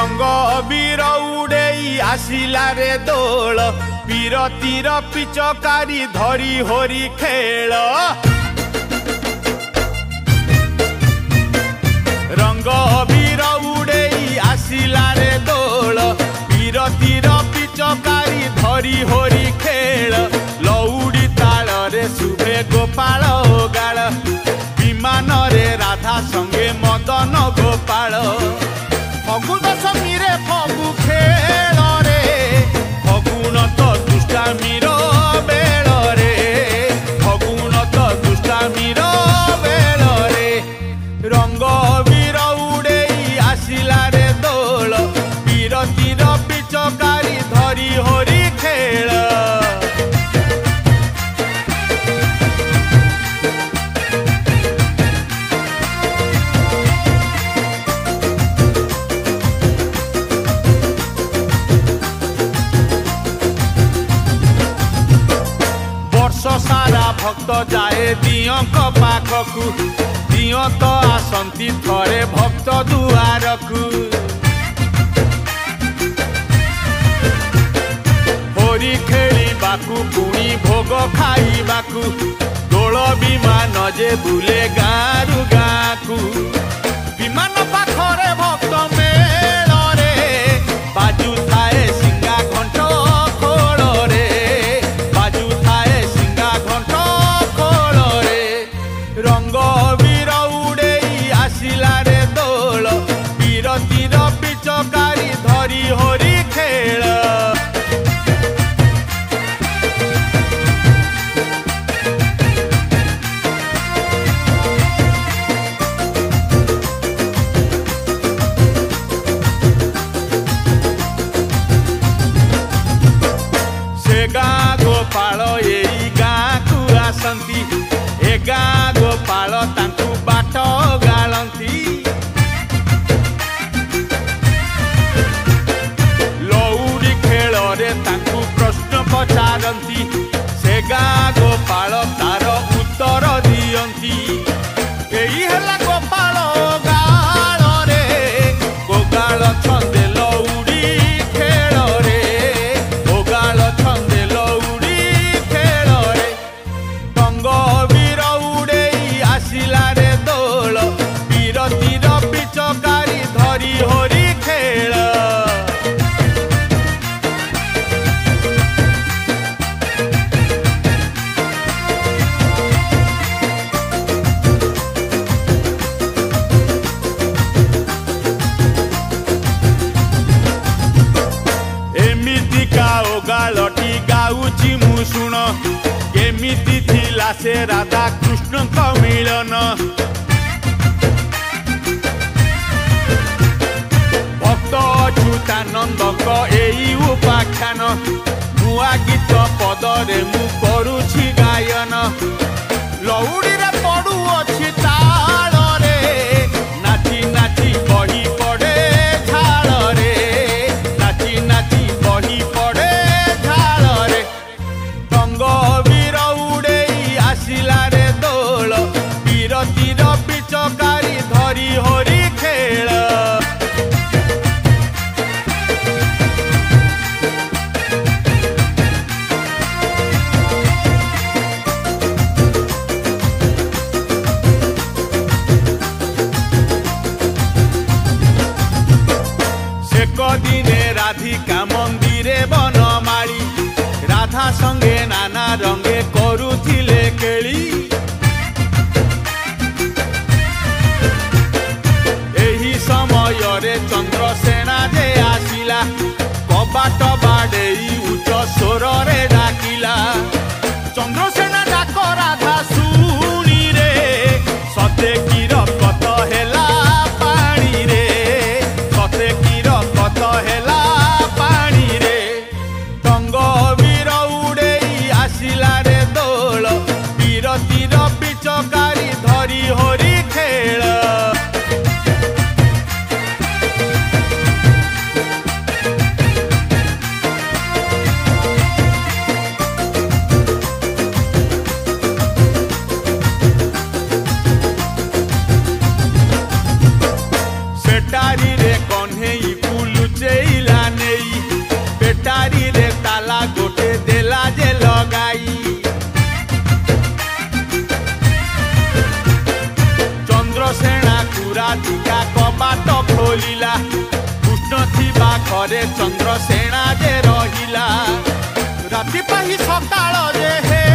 रंग अबीर उड़ेई आसिला रे दोल पीरतीर पिचकारी धरी होरी खेल रंग अबीर उड़ेई आसिला रे दोल पीरतीर पिचकारी धरी होरी खेल लौड़ी ताल रे शुभे गोपाल गाल विमान रे राधा संगे मदन गोपाल फगु दशमी रे फगु खेल रे फगुन तो दुष्टामीर बेल रे फगुन तो दुष्टामीर बेल रे रंग अबीर उड़ेई आसिला रे दोल पीरतीर पिचकारी धरी होरी खेल सारा भक्त जाए दियों पाखकु दियों तो आसंती थरे भक्त दुआरकु होरी खेलिबाकु पुणी भोग खाइबाकु दोल विमान जे बुले गारु गाकु विमान पाखरे भक्त मेल रे बाजू थाए सिंगा घंट खोल रे बाजू थाए सिंगा घंट खोल रे रंग अबीर उड़ेई आसिला रे दोल पीरतीर पिचकारी धरी होरी खेल गोपाल एई गाँ को आसंती ए गाँ गोपाल तांकु बाट गालंती लौड़ी खेल रे तांकु प्रश्न पचारंती से गाँ गोपाल तार उत्तर दियंती एई हला गोपाल गाल रे गोगाल छंदे लौड़ी खेल रे गोगाल छंदे अबीर उड़ेई आसिला रे दोल पीरतीर पिचकारी धरी होरी खेल एमितिका ओगालटी गाउची मु शुण केमिति थिला से राधा कृष्ण का मिलन भक्त अच्युतानंद एई उपाख्यान नुआ गीत पदरे मु करुछि गायन लौड़ी रे पड़ू अछि ताल रे नाची नाची बही पड़े झाल रे नाची नाची बही पड़े झाल रे रंग अबीर उड़ेई आसिला रे दोल पीरतीर पिचकारी धरी होरी खेल दिने राधिका मंदिरे बनमाली राधा संगे नाना रंगे करुथिले केली एही समय रे चंद्रसेना जे आसिला कबाट बाडेई उच्च स्वर रे डाकिला चंद्रसेना डाक राधा सुनी रे सते की रकत हेला पानी रे सते की रकत हेला राधिका कबाट खोलिला कृष्ण थिबा घरे चंद्रसेना जे रहिला राति पाही सकाळ जे हे